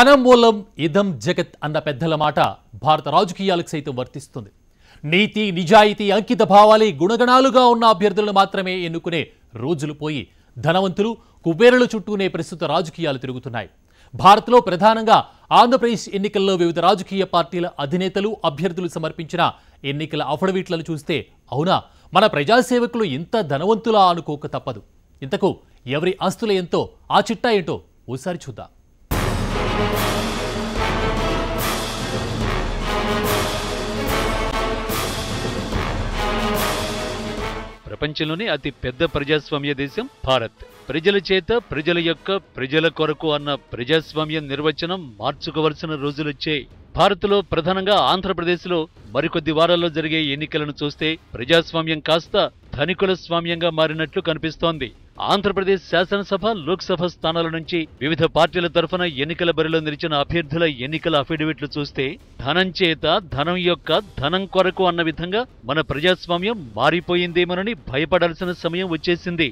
ధనం మూలం ఇదం జగత్ అన్న పెద్దల మాట భారత రాజకీయాలకు సైతం వర్తిస్తుంది. నీతి నిజాయితీ అంకిత భావాలే గుణగణాలుగా ఉన్న అభ్యర్థులను మాత్రమే ఎన్నుకునే రోజులు పోయి ధనవంతులు కుబేరుల చుట్టూనే ప్రస్తుత రాజకీయాలు తిరుగుతున్నాయి. భారత్లో ప్రధానంగా ఆంధ్రప్రదేశ్ ఎన్నికల్లో వివిధ రాజకీయ పార్టీల అధినేతలు అభ్యర్థులు సమర్పించిన ఎన్నికల అఫిడవిట్లను చూస్తే అవునా మన ప్రజాసేవకులు ఇంత ధనవంతులా అనుకోక తప్పదు. ఇంతకు ఎవరి ఆస్తులు ఎంతో ఆ చిట్టా ఏంటో ఓసారి చూద్దాం. ప్రపంచంలోనే అతి పెద్ద ప్రజాస్వామ్య దేశం భారత్. ప్రజల చేత ప్రజల యొక్క ప్రజల కొరకు అన్న ప్రజాస్వామ్య నిర్వచనం మార్చుకోవలసిన రోజులొచ్చాయి. భారత్లో ప్రధానంగా ఆంధ్రప్రదేశ్లో మరికొద్ది వారాల్లో జరిగే ఎన్నికలను చూస్తే ప్రజాస్వామ్యం కాస్త ధనికుల స్వామ్యంగా మారినట్లు కనిపిస్తోంది. ఆంధ్రప్రదేశ్ శాసనసభ లోక్సభ స్థానాల నుంచి వివిధ పార్టీల తరఫున ఎన్నికల బరిలో నిలిచిన అభ్యర్థుల ఎన్నికల అఫిడవిట్లు చూస్తే ధనం చేత ధనం యొక్క ధనం కొరకు అన్న విధంగా మన ప్రజాస్వామ్యం మారిపోయిందేమోనని భయపడాల్సిన సమయం వచ్చేసింది.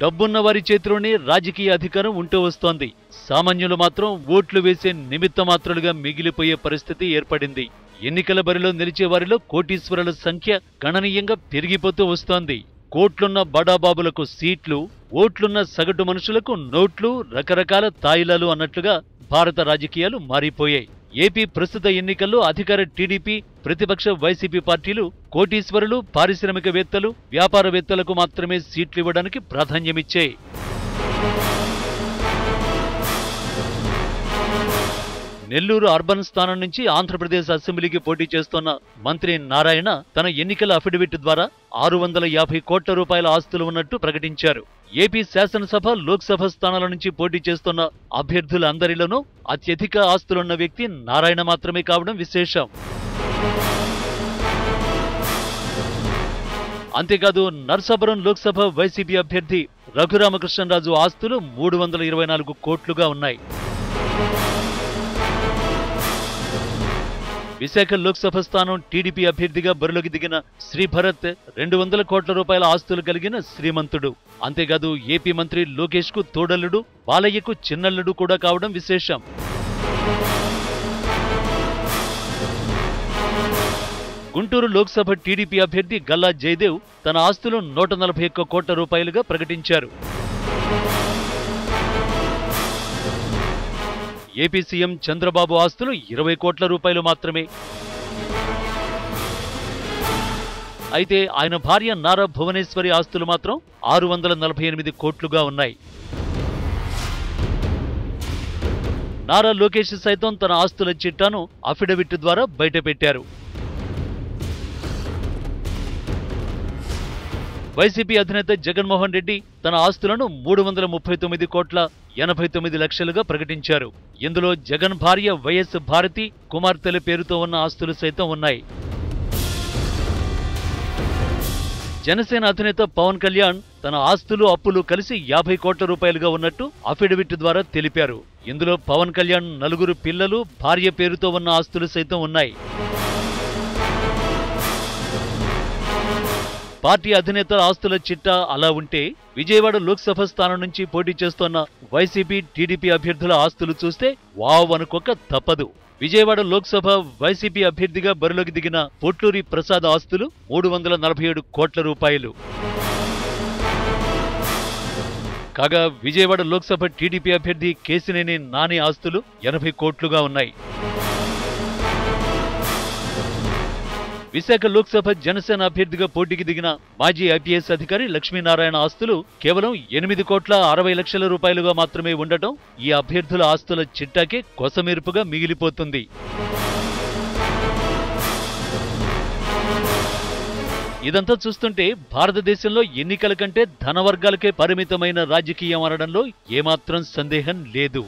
డబ్బున్న వారి చేతిలోనే రాజకీయ అధికారం ఉంటూ వస్తోంది. సామాన్యులు మాత్రం ఓట్లు వేసే నిమిత్త మాత్రులుగా మిగిలిపోయే పరిస్థితి ఏర్పడింది. ఎన్నికల బరిలో నిలిచే వారిలో కోటీశ్వరుల సంఖ్య గణనీయంగా పెరిగిపోతూ వస్తోంది. కోట్లున్న బడాబాబులకు సీట్లు, ఓట్లున్న సగటు మనుషులకు నోట్లు, రకరకాల తాయిలాలు అన్నట్లుగా భారత రాజకీయాలు మారిపోయాయి. ఏపీ ప్రస్తుత ఎన్నికల్లో అధికార టీడీపీ, ప్రతిపక్ష వైసీపీ పార్టీలు కోటీశ్వరులు, పారిశ్రామికవేత్తలు, వ్యాపారవేత్తలకు మాత్రమే సీట్లు ఇవ్వడానికి ప్రాధాన్యమిచ్చాయి. నెల్లూరు అర్బన్ స్థానం నుంచి ఆంధ్రప్రదేశ్ అసెంబ్లీకి పోటీ చేస్తున్న మంత్రి నారాయణ తన ఎన్నికల అఫిడవిట్ ద్వారా 650 కోట్ల రూపాయల ఆస్తులు ఉన్నట్టు ప్రకటించారు. ఏపీ శాసనసభ లోక్సభ స్థానాల నుంచి పోటీ చేస్తున్న అభ్యర్థులందరిలోనూ అత్యధిక ఆస్తులున్న వ్యక్తి నారాయణ మాత్రమే కావడం విశేషం. అంతేకాదు నర్సాపురం లోక్సభ వైసీపీ అభ్యర్థి రఘురామకృష్ణరాజు ఆస్తులు 324 కోట్లుగా ఉన్నాయి. విశాఖ లోక్సభ స్థానం టీడీపీ అభ్యర్థిగా బరిలోకి దిగిన శ్రీభరత్ 200 కోట్ల రూపాయల ఆస్తులు కలిగిన శ్రీమంతుడు. అంతేకాదు ఏపీ మంత్రి లోకేష్ కు తోడల్లుడు, బాలయ్యకు చిన్నల్లుడు కూడా కావడం విశేషం. గుంటూరు లోక్సభ టీడీపీ అభ్యర్థి గల్లా జయదేవ్ తన ఆస్తులు 141 కోట్ల రూపాయలుగా ప్రకటించారు. ఏపీ సీఎం చంద్రబాబు ఆస్తులు 20 కోట్ల రూపాయలు మాత్రమే. అయితే ఆయన భార్య నారా భువనేశ్వరి ఆస్తులు మాత్రం 648 కోట్లుగా ఉన్నాయి. నారా లోకేష్ సైతం తన ఆస్తుల చిట్టాను అఫిడవిట్ ద్వారా బయటపెట్టారు. వైసీపీ అధినేత జగన్మోహన్ రెడ్డి తన ఆస్తులను 339 కోట్ల 89 లక్షలుగా ప్రకటించారు. ఇందులో జగన్ భార్య వైఎస్ భారతి, కుమార్తెల పేరుతో ఉన్న ఆస్తులు సైతం ఉన్నాయి. జనసేన అధినేత పవన్ కళ్యాణ్ తన ఆస్తులు అప్పులు కలిసి 50 కోట్ల రూపాయలుగా ఉన్నట్టు అఫిడవిట్ ద్వారా తెలిపారు. ఇందులో పవన్ కళ్యాణ్ 4 పిల్లలు, భార్య పేరుతో ఉన్న ఆస్తులు సైతం ఉన్నాయి. పార్టీ అధినేతల ఆస్తుల చిట్టా అలా ఉంటే విజయవాడ లోక్సభ స్థానం నుంచి పోటీ చేస్తున్న వైసీపీ, టీడీపీ అభ్యర్థుల ఆస్తులు చూస్తే వావ్ అనుకోక తప్పదు. విజయవాడ లోక్సభ వైసీపీ అభ్యర్థిగా బరిలోకి దిగిన పొట్లూరి ప్రసాద్ ఆస్తులు 347 కోట్ల రూపాయలు. కాగా విజయవాడ లోక్సభ టీడీపీ అభ్యర్థి కేశినేని నాని ఆస్తులు 80 కోట్లుగా ఉన్నాయి. విశాఖ లోక్సభ జనసేన అభ్యర్థిగా పోటీకి దిగిన మాజీ ఐపీఎస్ అధికారి లక్ష్మీనారాయణ ఆస్తులు కేవలం 8 కోట్ల 60 లక్షల రూపాయలుగా మాత్రమే ఉండటం ఈ అభ్యర్థుల ఆస్తుల చిట్టాకే కొసమెరుపుగా మిగిలిపోతుంది. ఇదంతా చూస్తుంటే భారతదేశంలో ఎన్నికల కంటే ధనవర్గాలకే పరిమితమైన రాజకీయం అనడంలో ఏమాత్రం సందేహం లేదు.